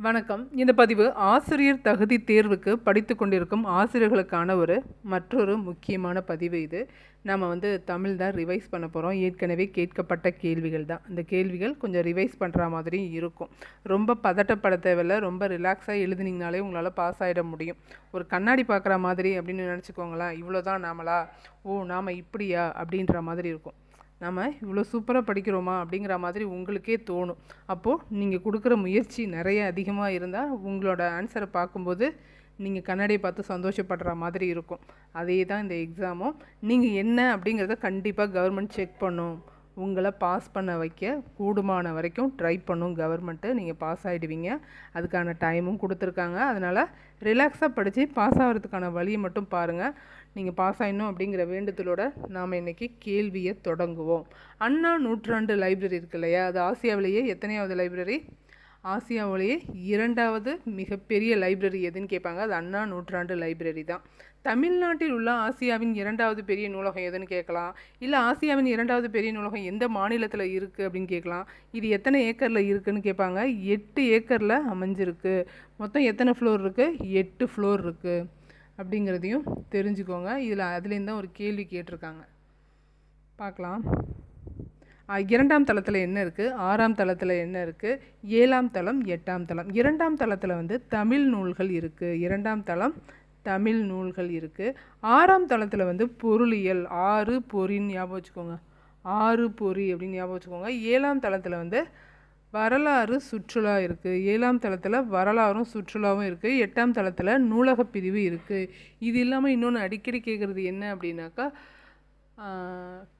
வணக்கம். இந்த பதிவு ஆசிரியர் தகுதி தேர்வுக்கு படித்து கொண்டிருக்கும் ஆசிரியர்களுக்கான மற்றொரு முக்கியமான பதிவு இது. நம்ம தமிழ் தான் ரிவைஸ் பண்ண போகிறோம். ஏற்கனவே கேட்கப்பட்ட கேள்விகள் தான். இந்த கேள்விகள் கொஞ்சம் ரிவைஸ் பண்ணுற மாதிரி இருக்கும். ரொம்ப பதட்டப்பட தேவையில்ல. ரொம்ப ரிலாக்ஸாக எழுதுனீங்கனாலே உங்களால் பாஸ் ஆகிட முடியும். ஒரு கண்ணாடி பார்க்குற மாதிரி அப்படின்னு நினச்சிக்கோங்களேன். இவ்வளோ தான் நாமளா, நாம் இப்படியா அப்படின்ற மாதிரி இருக்கும். நம்ம இவ்வளோ சூப்பராக படிக்கிறோமா அப்படிங்கிற மாதிரி உங்களுக்கே தோணும். அப்போது நீங்கள் கொடுக்குற முயற்சி நிறைய அதிகமாக இருந்தால் உங்களோட ஆன்சரை பார்க்கும்போது நீங்கள் கண்ணாடியை பார்த்து சந்தோஷப்படுற மாதிரி இருக்கும். அதே தான் இந்த எக்ஸாமும். நீங்கள் என்ன அப்படிங்கிறத கண்டிப்பாக கவர்மெண்ட் செக் பண்ணும். உங்களை பாஸ் பண்ண வைக்க கூடுமான வரைக்கும் ட்ரை பண்ணும் கவர்மெண்ட்டு. நீங்கள் பாஸ் ஆகிடுவீங்க. அதுக்கான டைமும் கொடுத்துருக்காங்க. அதனால் ரிலாக்ஸாக படித்து பாஸ் ஆகிறதுக்கான வழியை மட்டும் பாருங்கள். நீங்கள் பாஸ் ஆகிடணும் அப்படிங்கிற வேண்டுதலோடு நாம் இன்றைக்கி கேள்வியை தொடங்குவோம். அண்ணா நூற்றாண்டு லைப்ரரி இருக்கு இல்லையா, அது ஆசியாவிலேயே எத்தனையாவது லைப்ரரி? ஆசியாவிலேயே 2வது மிகப்பெரிய லைப்ரரி எதுன்னு கேட்பாங்க. அது அண்ணா நூற்றாண்டு லைப்ரரி தான். தமிழ்நாட்டில் உள்ள ஆசியாவின் 2வது பெரிய நூலகம் எதுன்னு கேட்கலாம். இல்லை ஆசியாவின் 2வது பெரிய நூலகம் எந்த மாநிலத்தில் இருக்குது அப்படின்னு கேட்கலாம். இது எத்தனை ஏக்கரில் இருக்குதுன்னு கேட்பாங்க. 8 ஏக்கரில் அமைஞ்சிருக்கு. மொத்தம் எத்தனை ஃப்ளோர் இருக்குது? 8 ஃப்ளோர் இருக்குது அப்படிங்கிறதையும் தெரிஞ்சுக்கோங்க. அதுலேருந்து தான் ஒரு கேள்வி கேட்டிருக்காங்க. பார்க்கலாம். 2ஆம் தளத்தில் என்ன இருக்குது, 6ஆம் தளத்தில் என்ன இருக்குது, 7ஆம் தளம், 8ஆம் தளம். 2ஆம் தளத்தில் தமிழ் நூல்கள் இருக்குது. 2ஆம் தளம் தமிழ் நூல்கள் இருக்குது. 6ஆம் தளத்தில் பொருளியல், 6 பொறின்னு ஞாபகம் வச்சுக்கோங்க. 6 பொறி அப்படின்னு ஞாபகம் வச்சுக்கோங்க. 7ஆம் தளத்தில் வரலாறு சுற்றுலா இருக்குது. 7ஆம் தளத்தில் வரலாறும் சுற்றுலாவும் இருக்குது. 8ஆம் தளத்தில் நூலக பிரிவு இருக்குது. இது இல்லாமல் இன்னொன்று அடிக்கடி கேட்குறது என்ன அப்படின்னாக்கா,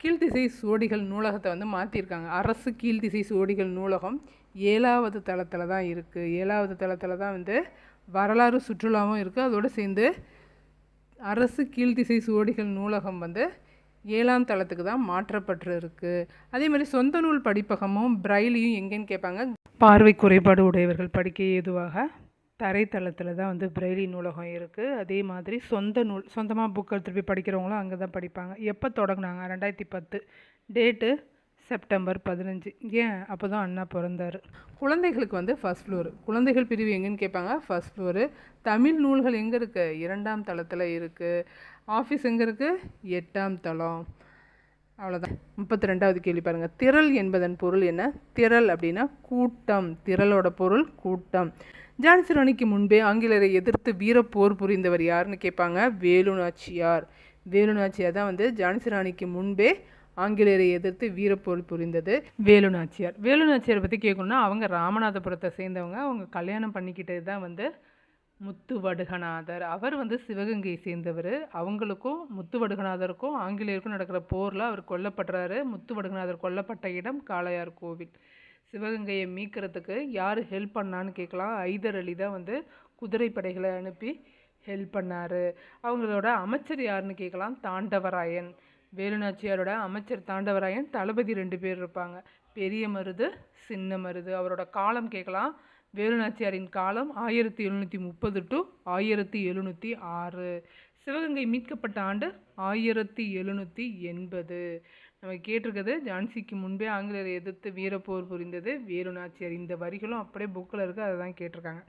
கீழ்த்திசை சுவடிகள் நூலகத்தை மாற்றிருக்காங்க. அரசு கீழ்த்திசை சுவடிகள் நூலகம் 7ஆவது தளத்தில் தான் இருக்குது. 7ஆவது தளத்தில் தான் வரலாறு சுற்றுலாவும் இருக்குது. அதோடு சேர்ந்து அரசு கீழ்த்திசை சுவடிகள் நூலகம் 7ஆம் தளத்துக்கு தான் மாற்றப்பட்டிருக்கு. அதே மாதிரி சொந்த நூல் படிப்பகமும் பிரைலியும் எங்கேன்னு கேட்பாங்க. பார்வை குறைபாடு உடையவர்கள் படிக்க ஏதுவாக தரைத்தளத்தில் தான் பிரெய்லி நூலகம் இருக்குது. அதே மாதிரி சொந்தமாக புக் எடுத்துகிட்டு போய் படிக்கிறவங்களும் அங்கே தான் படிப்பாங்க. எப்போ தொடங்கினாங்க? 2010. Date September 15. ஏன்? அப்போ தான் அண்ணா பிறந்தார். குழந்தைகளுக்கு ஃபஸ்ட் ஃப்ளோரு. குழந்தைகள் பிரிவு எங்கேன்னு கேட்பாங்க. First floor. தமிழ் நூல்கள் எங்கே இருக்குது? 2ஆம் தளத்தில் இருக்குது. ஆஃபீஸ் எங்கே இருக்குது? 8ஆம் தளம். அவ்வளோதான். 32வது கேள்வி பாருங்கள். திரள் என்பதன் பொருள் என்ன? திரள் அப்படின்னா கூட்டம். திரளோட பொருள் கூட்டம். ஜான்சி ராணிக்கு முன்பே ஆங்கிலேயரை எதிர்த்து வீரப்போர் புரிந்தவர் யாருன்னு கேட்பாங்க. வேலு நாச்சியார். வேலு நாச்சியார் தான் ஜான்சி ராணிக்கு முன்பே ஆங்கிலேயரை எதிர்த்து வீரப்போர் புரிந்தது வேலு நாச்சியார். வேலு நாச்சியாரை பற்றி கேட்கணுன்னா அவங்க ராமநாதபுரத்தை சேர்ந்தவங்க. அவங்க கல்யாணம் பண்ணிக்கிட்டது தான் முத்துவடுகநாதர். அவர் சிவகங்கையை சேர்ந்தவர். அவங்களுக்கும் முத்துவடுகநாதருக்கும் ஆங்கிலேயருக்கும் நடக்கிற போரில் அவர் கொல்லப்படுறாரு. முத்துவடுகநாதர் கொல்லப்பட்ட இடம் காளையார் கோவில். சிவகங்கையை மீட்கிறதுக்கு யார் ஹெல்ப் பண்ணான்னு கேட்கலாம். ஐதர் அலி தான் குதிரை படைகளை அனுப்பி ஹெல்ப் பண்ணார். அவங்களோட அமைச்சர் யாருன்னு கேட்கலாம். தாண்டவராயன். வேலுநாச்சியாரோட அமைச்சர் தாண்டவராயன். தளபதி 2 பேர் இருப்பாங்க. பெரிய மருது, சின்ன மருது. அவரோட காலம் கேட்கலாம். வேலுநாச்சியாரின் காலம் 1730 to 1706. சிவகங்கை மீட்கப்பட்ட ஆண்டு 1780. நம்ம கேட்டிருக்கிறது ஜான்சிக்கு முன்பே ஆங்கிலேயரை எதிர்த்து வீரப்போர் புரிந்தது வேலு நாச்சியார். இந்த வரிகளும் அப்படியே புக்கில் இருக்குது. அதை தான் கேட்டிருக்காங்க.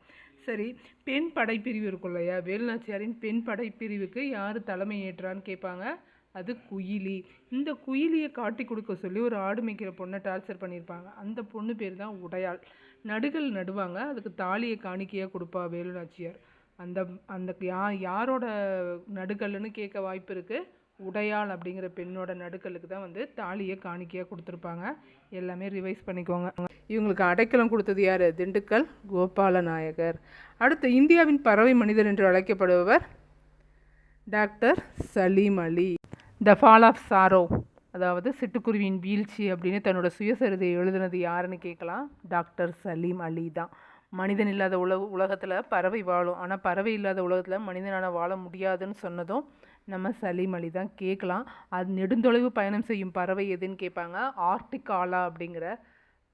சரி, பெண் படைப்பிரிவு இருக்கும் இல்லையா, வேலு நாச்சியாரின் பெண் படைப்பிரிவுக்கு யார் தலைமை ஏற்றான்னு கேட்பாங்க. அது குயிலி. இந்த குயிலியை காட்டி கொடுக்க சொல்லி ஒரு ஆடு மேய்க்கிற பொண்ணை டார்ச்சர் பண்ணியிருப்பாங்க. அந்த பொண்ணு பேர் தான் உடையாள். நடுகள் நடுவாங்க. அதுக்கு தாலியை காணிக்கையாக கொடுப்பா வேலு நாச்சியார். அந்த அந்த யாரோட நடுகல்னு கேட்க வாய்ப்பு இருக்குது. உடையாள் அப்படிங்கிற பெண்ணோட நடுக்கலுக்கு தான் தாலியை காணிக்கையாக கொடுத்துருப்பாங்க. எல்லாமே ரிவைஸ் பண்ணிக்கோங்க. இவங்களுக்கு அடைக்கலம் கொடுத்தது யார்? திண்டுக்கல் கோபால நாயகர். அடுத்து இந்தியாவின் பறவை மனிதர் என்று அழைக்கப்படுபவர் doctor Salim Ali. The fall of sparrow, அதாவது சிட்டுக்குருவியின் வீழ்ச்சி அப்படின்னு தன்னோட சுயசரிதை எழுதுனது யாருன்னு கேட்கலாம். டாக்டர் சலீம் அலி தான். மனிதன் இல்லாத உலகத்தில் பறவை வாழும், ஆனால் பறவை இல்லாத உலகத்தில் மனிதனால் வாழ முடியாதுன்னு சொன்னதும் நம்ம சலீம் அலி தான். கேட்கலாம். அது நெடுந்தொலைவு பயணம் செய்யும் பறவை எதுன்னு கேட்பாங்க. ஆர்டிக் ஆலா அப்படிங்கிற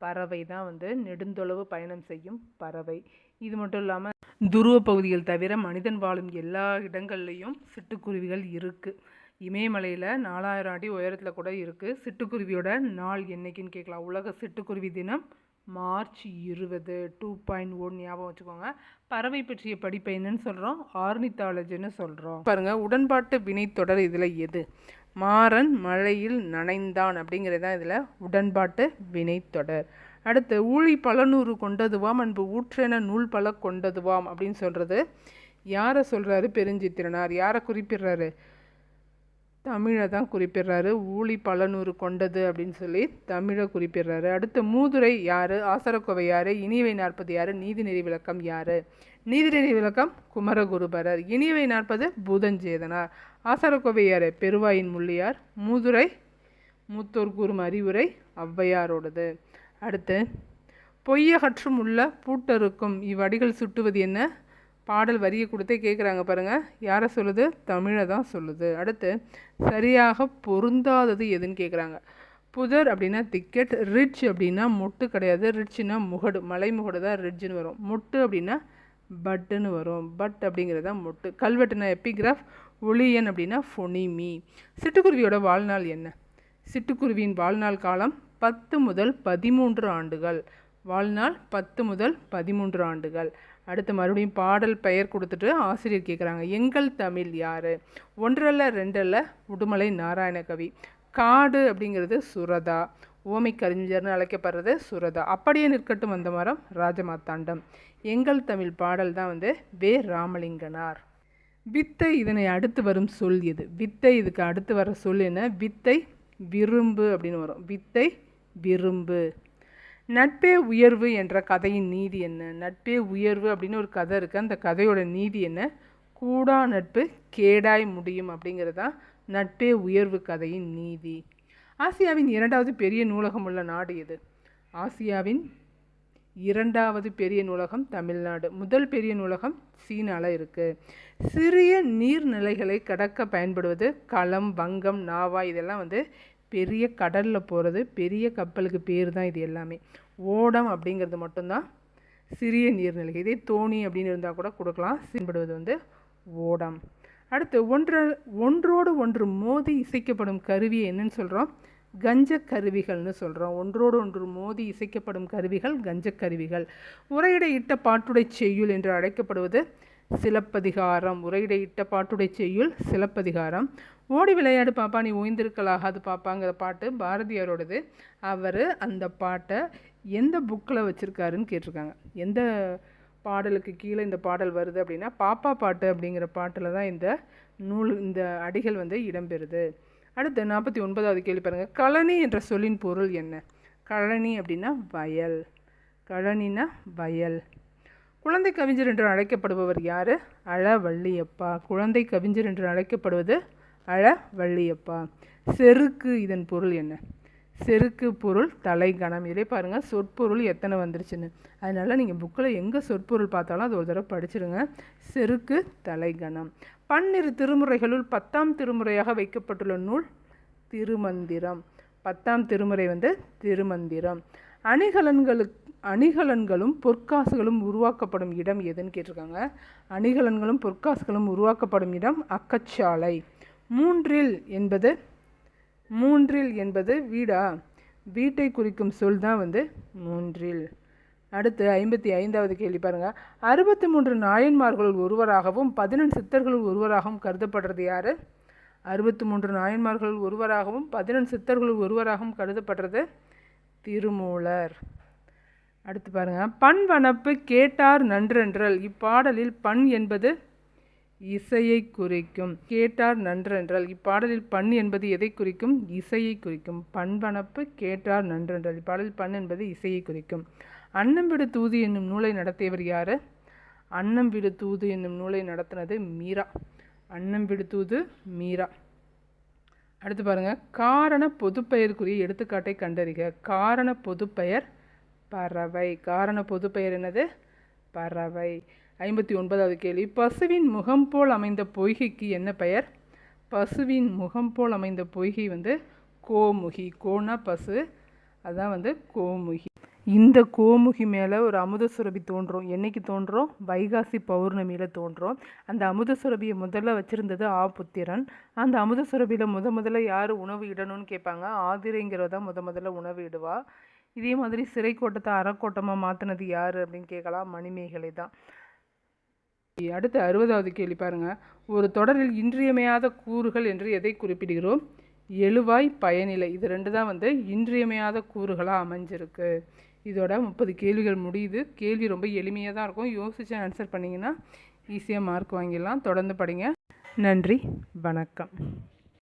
பறவை தான் நெடுந்தொலைவு பயணம் செய்யும் பறவை. இது மட்டும் இல்லாமல் துருவ பகுதிகள் தவிர மனிதன் வாழும் எல்லா இடங்கள்லையும் சிட்டுக்குருவிகள் இருக்குது. இமயமலையில் 4000 அடி உயரத்தில் கூட இருக்குது. சிட்டுக்குருவியோட நாள் என்னைக்குன்னு கேட்கலாம். உலக சிட்டுக்குருவி தினம் மார்ச் 20 2.1 ஞாபகம் வச்சுக்கோங்க. பறவை பற்றிய படிப்பை என்னன்னு சொல்கிறோம்? ஆர்னித்தாலஜின்னு சொல்கிறோம். பாருங்கள், உடன்பாட்டு வினைத்தொடர் இதில் எது? மாறன் மழையில் நனைந்தான் அப்படிங்கிறது தான் இதில் உடன்பாட்டு வினைத்தொடர். அடுத்து, ஊழி பலநூறு கொண்டதுவாம் அன்பு ஊற்றென நூல் பல கொண்டதுவாம் அப்படின்னு சொல்கிறது யாரை சொல்கிறாரு? பெருஞ்சித்திரனார். யாரை குறிப்பிடுறாரு? தமிழை தான் குறிப்பிடுறாரு. ஊழி பலநூறு கொண்டது அப்படின்னு சொல்லி தமிழை குறிப்பிடுறாரு. அடுத்து, மூதுரை யார்? ஆசரக்கோவை யார்? இனியவை 40 யார்? நீதிநெறி விளக்கம் யார்? நீதிநெறி விளக்கம் குமரகுருபரர். இனியவை 40 பூதஞ்சேதனார். ஆசரக்கோவை யார்? பெருவாயின் முள்ளியார். மூதுரை மூத்தோர் கூறும் அறிவுரை ஔவையாரோடது. அடுத்து, பொய்யகற்றும் உள்ள பூட்டருக்கும் இவ்வடிகள் சுட்டுவது என்ன? பாடல் வரியை கொடுத்தே கேட்குறாங்க பாருங்கள். யாரை சொல்லுது? தமிழை தான் சொல்லுது. அடுத்து, சரியாக பொருந்தாதது எதுன்னு கேட்குறாங்க. புதர் அப்படின்னா திக்கெட், ரிட்ஜ் அப்படின்னா மொட்டு கிடையாது, ரிட்ஜ்னா முகடு, மலை முகடு தான் ரிட்ஜுன்னு வரும். மொட்டு அப்படின்னா பட்டுன்னு வரும், பட் அப்படிங்கிறது தான் மொட்டு. கல்வெட்டுனா எப்பிகிராஃப், ஒளியன் அப்படின்னா ஃபொனிமி. சிட்டுக்குருவியோட வாழ்நாள் என்ன? சிட்டுக்குருவியின் வாழ்நாள் காலம் 10 முதல் 13 ஆண்டுகள். வாழ்நாள் 10 முதல் 13 ஆண்டுகள். அடுத்து மறுபடியும் பாடல் பெயர் கொடுத்துட்டு ஆசிரியர் கேட்குறாங்க, எங்கள் தமிழ் யார்? ஒன்றல்ல ரெண்டல்ல உடுமலை நாராயணகவி. காடு அப்படிங்கிறது சுரதா, ஓமை கறிஞர்னு அழைக்கப்படுறது சுரதா. அப்படியே நிற்கட்டும் அந்த மரம் ராஜமாத்தாண்டம். எங்கள் தமிழ் பாடல் தான் வே ராமலிங்கனார். வித்தை இதனை அடுத்து வரும் சொல் எது? வித்தை இதுக்கு அடுத்து வர சொல் என்ன? வித்தை விரும்பு அப்படின்னு வரும். வித்தை விரும்பு. நட்பே உயர்வு என்ற கதையின் நீதி என்ன? நட்பே உயர்வு அப்படின்னு ஒரு கதை இருக்குது. அந்த கதையோட நீதி என்ன? கூடா நட்பு கேடாய் முடியும் அப்படிங்கிறது தான் நட்பே உயர்வு கதையின் நீதி. ஆசியாவின் 2வது பெரிய நூலகம் உள்ள நாடு எது? ஆசியாவின் 2வது பெரிய நூலகம் தமிழ்நாடு. முதல் பெரிய நூலகம் சீனாவில் இருக்குது. சிறிய நீர்நிலைகளை கடக்க பயன்படுவது களம், வங்கம், நாவா. இதெல்லாம் பெரிய கடலில் போகிறது. பெரிய கப்பலுக்கு பேர் தான் இது எல்லாமே. ஓடம் அப்படிங்கிறது மட்டும்தான் சிறிய நீர்நிலை. இதே தோணி அப்படின்னு இருந்தால் கூட கொடுக்கலாம். பயன்படுவது ஓடம். அடுத்து, ஒன்றோடு ஒன்று மோதி இசைக்கப்படும் கருவியை என்னன்னு சொல்கிறோம்? கஞ்ச கருவிகள்னு சொல்கிறோம். ஒன்றோடு ஒன்று மோதி இசைக்கப்படும் கருவிகள் கஞ்ச கருவிகள். உரையிடையிட்ட பாட்டுடை செய்யுள் என்று அழைக்கப்படுவது சிலப்பதிகாரம். உரையிடையிட்ட பாட்டுடை செய்யுள் சிலப்பதிகாரம். ஓடி விளையாடு பாப்பா நீ ஓய்ந்திருக்கலாகாது பாப்பாங்கிற பாட்டு பாரதியாரோடது. அவர் அந்த பாட்டை எந்த புக்கில் வச்சுருக்காருன்னு கேட்டிருக்காங்க. எந்த பாடலுக்கு கீழே இந்த பாடல் வருது அப்படின்னா பாப்பா பாட்டு அப்படிங்கிற பாட்டில் தான் இந்த அடிகள் இடம்பெறுது. அடுத்து 49வது கேள்வி பாருங்கள். கழனி என்ற சொல்லின் பொருள் என்ன? கழனி அப்படின்னா வயல். கழனினா வயல். குழந்தை கவிஞர் என்று அழைக்கப்படுபவர் யார்? அழவள்ளியப்பா. குழந்தை கவிஞர் என்று அழைக்கப்படுவது அழவள்ளியப்பா. செருக்கு இதன் பொருள் என்ன? செருக்கு பொருள் தலைகணம். இதே பாருங்கள் சொற்பொருள் எத்தனை வந்துருச்சுன்னு. அதனால் நீங்கள் புக்கில் எங்கே சொற்பொருள் பார்த்தாலும் அது ஒரு தடவை படிச்சிடுங்க. செருக்கு தலைகணம். பன்னிரு திருமுறைகளுள் 10ஆம் திருமுறையாக வைக்கப்பட்டுள்ள நூல் திருமந்திரம். 10ஆம் திருமுறை திருமந்திரம். அணிகலன்களும் பொற்காசுகளும் உருவாக்கப்படும் இடம் எதுன்னு கேட்டிருக்காங்க. அணிகலன்களும் பொற்காசுகளும் உருவாக்கப்படும் இடம் அக்கச்சாலை. மூன்றில் என்பது வீடா? வீட்டை குறிக்கும் சொல் தான் மூன்றில். அடுத்து 55வது கேள்வி பாருங்கள். 63 நாயன்மார்களுள் ஒருவராகவும் 18 சித்தர்களுள் ஒருவராகவும் கருதப்படுறது யார்? 63 நாயன்மார்களுள் ஒருவராகவும் 18 சித்தர்களுள் ஒருவராகவும் கருதப்படுறது திருமூலர். அடுத்து பாருங்கள். பண் வனப்பு கேட்டார் நன்றென்றல். இப்பாடலில் பண் என்பது இசையை குறிக்கும். கேட்டார் நன்றென்றல். இப்பாடலில் பண் என்பது எதை குறிக்கும்? இசையை குறிக்கும். பண்பனப்பு கேட்டார் நன்றென்றல். இப்பாடலில் பண் என்பது இசையை குறிக்கும். அன்னம்பிடு தூது என்னும் நூலை நடத்தியவர் யார்? அன்னம்பிடு தூது என்னும் நூலை நடத்தினது மீரா. அன்னம்பிடு தூது மீரா. அடுத்து பாருங்கள். காரண பொதுப்பெயருக்குரிய எடுத்துக்காட்டை கண்டறிக. காரண பொதுப்பெயர் பறவை. காரண பொதுப்பெயர் என்னது? பறவை. 59வது கேள்வி. பசுவின் முகம் போல் அமைந்த பொய்கைக்கு என்ன பெயர்? பசுவின் முகம் போல் அமைந்த பொய்கை கோமுகி. கோனா பசு, அதுதான் கோமுகி. இந்த கோமுகி மேலே ஒரு அமுத சுரபி தோன்றும். என்னைக்கு தோன்றும்? வைகாசி பௌர்ணமியில் தோன்றும். அந்த அமுத சுரபியை முதல்ல வச்சுருந்தது ஆபுத்திரன். அந்த அமுத சுரபியில் முதல்ல யார் உணவு இடணும்னு கேட்பாங்க. ஆதிரைங்கிறத முதல்ல உணவு இடுவா. இதே மாதிரி சிறைக்கோட்டத்தை அறக்கோட்டமாக மாற்றினது யார் அப்படின்னு கேட்கலாம். மணிமேகலை தான். அடுத்து 60வது கேள்வி பாருங்கள். ஒரு தொடரில் இன்றியமையாத கூறுகள் என்று எதை குறிப்பிடுகிறோம்? எழுவாய், பயனிலை. இது 2 தான் வந்து இன்றியமையாத கூறுகளாக அமைஞ்சிருக்கு. இதோட 30 கேள்விகள் முடியுது. கேள்வி ரொம்ப எளிமையாக தான் இருக்கும். யோசித்து ஆன்சர் பண்ணிங்கன்னா ஈஸியாக மார்க் வாங்கிடலாம். தொடர்ந்து படிங்க. நன்றி, வணக்கம்.